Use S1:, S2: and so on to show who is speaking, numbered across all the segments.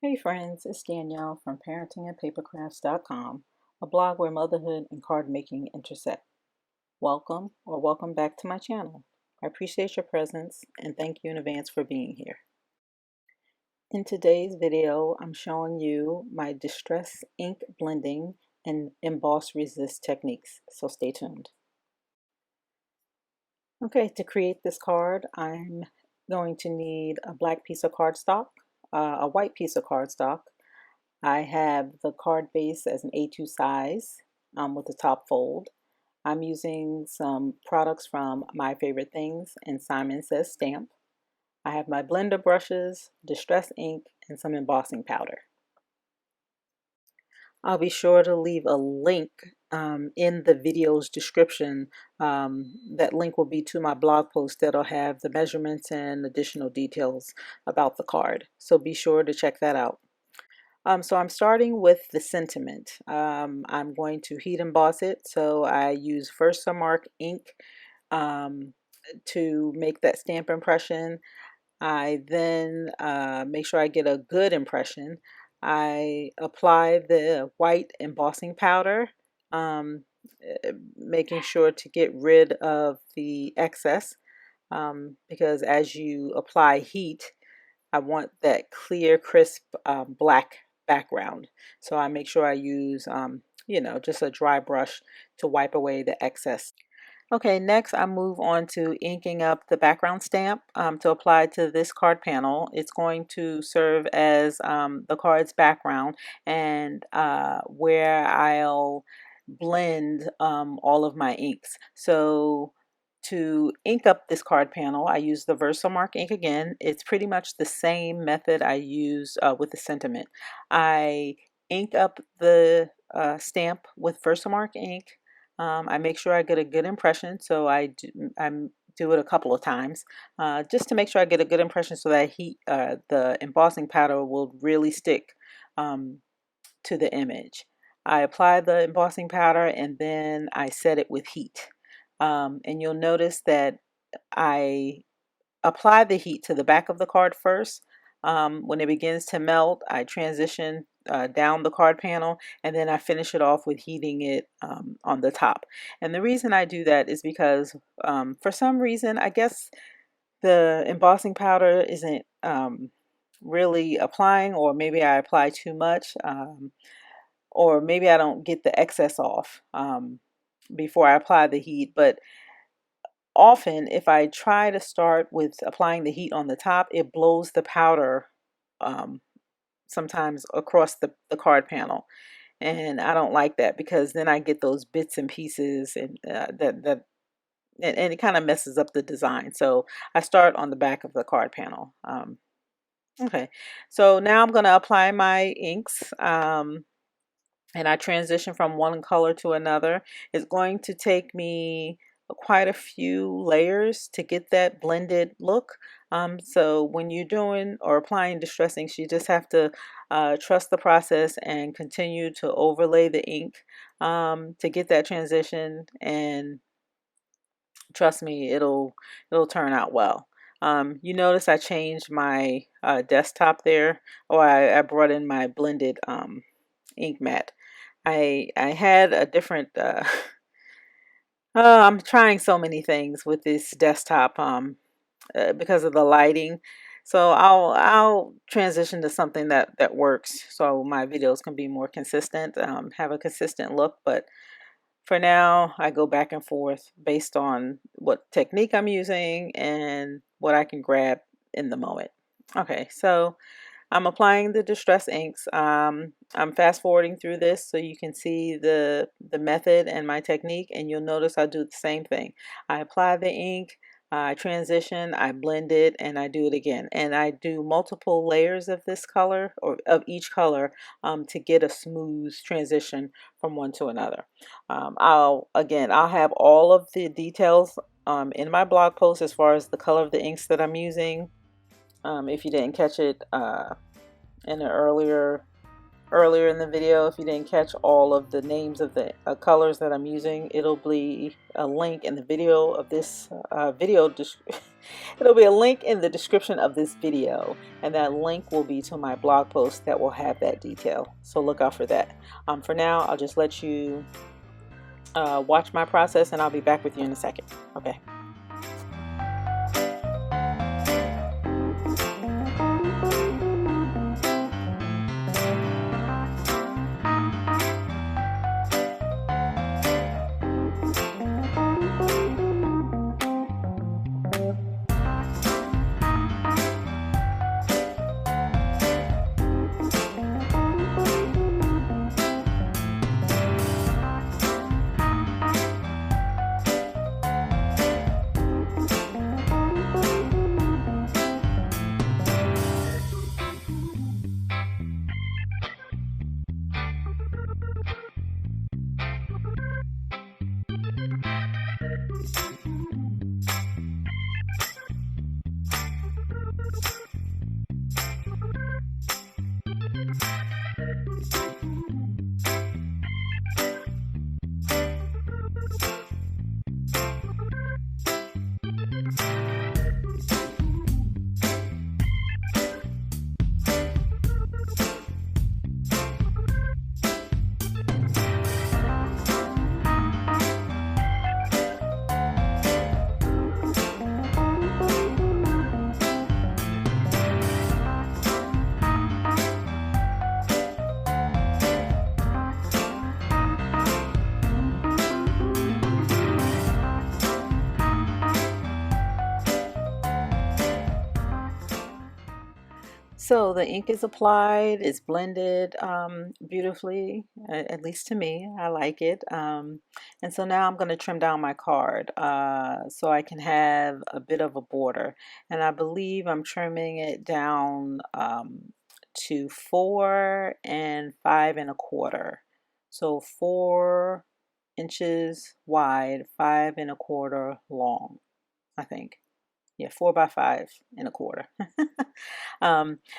S1: Hey friends, it's Danielle from parentingandpapercrafts.com, a blog where motherhood and card making intersect. Welcome or welcome back to my channel. I appreciate your presence and thank you in advance for being here. In today's video, I'm showing you my distress ink blending and emboss resist techniques, so stay tuned. Okay, to create this card, I'm going to need a black piece of cardstock, a white piece of cardstock. I have the card base as an A2 size with the top fold. I'm using some products from My Favorite Things and Simon Says Stamp. I have my blender brushes, distress ink, and some embossing powder. I'll be sure to leave a link in the video's description. That link will be to my blog post that'll have the measurements and additional details about the card. So be sure to check that out. So I'm starting with the sentiment. I'm going to heat emboss it. So I use Versamark ink to make that stamp impression. I then make sure I get a good impression. I apply the white embossing powder, making sure to get rid of the excess because as you apply heat, I want that clear, crisp black background. So I make sure I use, just a dry brush to wipe away the excess. Okay, next I move on to inking up the background stamp to apply to this card panel. It's going to serve as the card's background and where I'll blend all of my inks. So to ink up this card panel, I use the Versamark ink again. It's pretty much the same method I use with the sentiment. I ink up the stamp with Versamark ink. I make sure I get a good impression, so I do it a couple of times just to make sure I get a good impression so that the embossing powder will really stick to the image. I apply the embossing powder and then I set it with heat. And you'll notice that I apply the heat to the back of the card first. When it begins to melt, I transition down the card panel and then I finish it off with heating it on the top. And the reason I do that is because for some reason, I guess the embossing powder isn't really applying, or maybe I apply too much, or maybe I don't get the excess off before I apply the heat. But often if I try to start with applying the heat on the top, it blows the powder sometimes across the card panel. And I don't like that because then I get those bits and pieces and and it kind of messes up the design. So I start on the back of the card panel. Okay, so now I'm going to apply my inks. And I transition from one color to another. It's going to take me quite a few layers to get that blended look. So when you're doing or applying distress inks, you just have to trust the process and continue to overlay the ink to get that transition. And trust me, it'll turn out well. You notice I changed my desktop there, or I brought in my blended ink mat. I had a different I'm trying so many things with this desktop because of the lighting. So I'll transition to something that works so my videos can be more consistent, have a consistent look. But for now, I go back and forth based on what technique I'm using and what I can grab in the moment. Okay, so I'm applying the distress inks. I'm fast forwarding through this so you can see the method and my technique, and you'll notice I do the same thing. I apply the ink, I transition, I blend it, and I do it again. And I do multiple layers of this color, or of each color, to get a smooth transition from one to another. I'll have all of the details in my blog post as far as the color of the inks that I'm using. If you didn't catch it in an earlier earlier in the video, if you didn't catch all of the names of the colors that I'm using, it'll be a link in the video of this it'll be a link in the description of this video, and that link will be to my blog post that will have that detail, so look out for that. For now, I'll just let you watch my process, and I'll be back with you in a second. Okay. So the ink is applied, it's blended beautifully, at least to me. I like it. And so now I'm going to trim down my card so I can have a bit of a border. And I believe I'm trimming it down to 4 and 5 1/4. So 4 inches wide, 5 1/4 long, I think. Yeah, 4 by 5 1/4.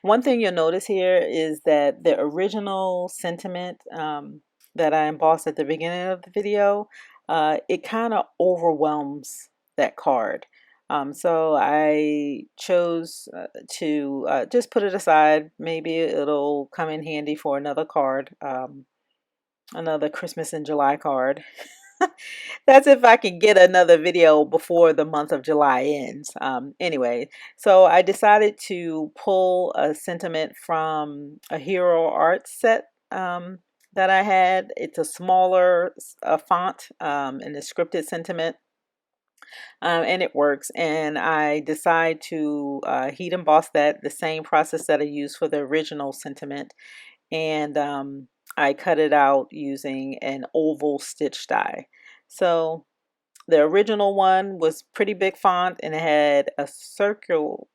S1: One thing you'll notice here is that the original sentiment that I embossed at the beginning of the video, it kind of overwhelms that card. So I chose to just put it aside. Maybe it'll come in handy for another card, another Christmas in July card. That's if I can get another video before the month of July ends. Anyway, so I decided to pull a sentiment from a Hero Art set that I had. It's a smaller font and a scripted sentiment. And it works, and I decide to heat emboss that, the same process that I used for the original sentiment, and I cut it out using an oval stitch die. So the original one was pretty big font and it had a circle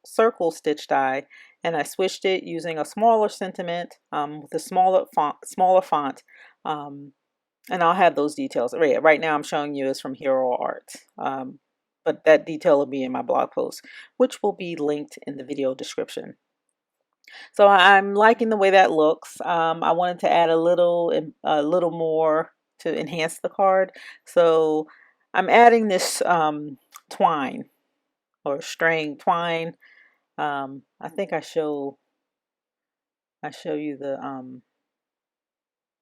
S1: stitch die, and I switched it using a smaller sentiment with a smaller font. And I'll have those details. Right now I'm showing you is from Hero Art. But that detail will be in my blog post, which will be linked in the video description. So I'm liking the way that looks. I wanted to add a little more to enhance the card. So I'm adding this twine or string twine. I think I show you the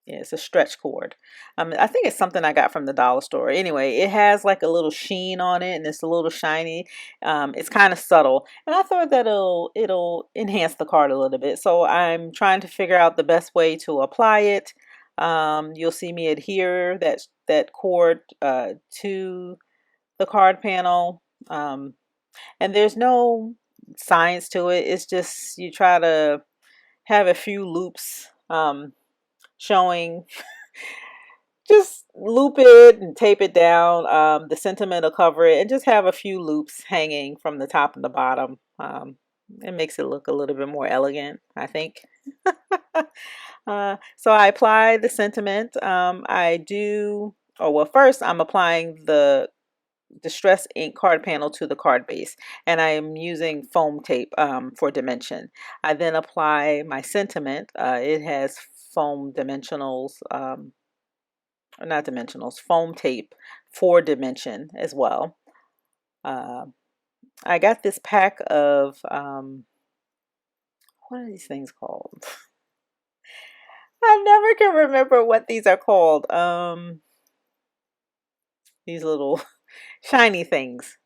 S1: yeah, it's a stretch cord. I think it's something I got from the dollar store. Anyway, it has like a little sheen on it, and it's a little shiny. It's kind of subtle, and I thought that it'll enhance the card a little bit. So I'm trying to figure out the best way to apply it. You'll see me adhere that cord to the card panel, and there's no science to it. It's just you try to have a few loops. Showing, just loop it and tape it down. The sentiment will cover it, and just have a few loops hanging from the top and the bottom. It makes it look a little bit more elegant, I think. So I apply the sentiment. Well, first I'm applying the Distress ink card panel to the card base, and I am using foam tape for dimension. I then apply my sentiment. It has foam dimensionals, or not dimensionals, foam tape for dimension as well. I got this pack of, what are these things called? I never can remember what these are called. These little shiny things.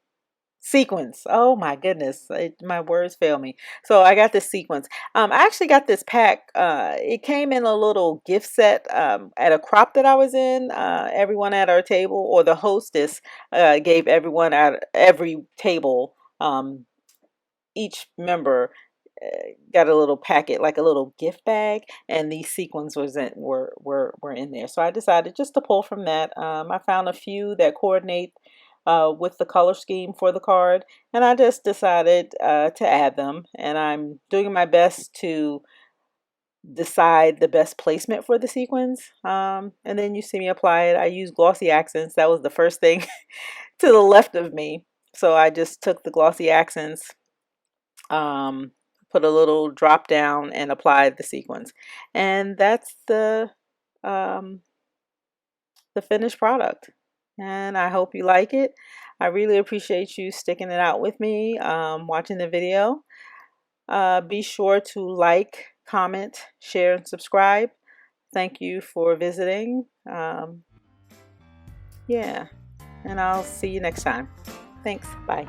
S1: Sequins. Oh my goodness, my words fail me. So I got this sequence. I actually got this pack. It came in a little gift set at a crop that I was in. Everyone at our table, or the hostess, gave everyone at every table, each member got a little packet, like a little gift bag, and these sequins were in there. So I decided just to pull from that. I found a few that coordinate with the color scheme for the card, and I just decided to add them. And I'm doing my best to decide the best placement for the sequins. And then you see me apply it. I use glossy accents. That was the first thing to the left of me. So I just took the glossy accents, um, put a little drop down, and applied the sequins. And that's um, the finished product. And I hope you like it. I really appreciate you sticking it out with me, watching the video. Be sure to like, comment, share, and subscribe. Thank you for visiting. Yeah, and I'll see you next time. Thanks. Bye.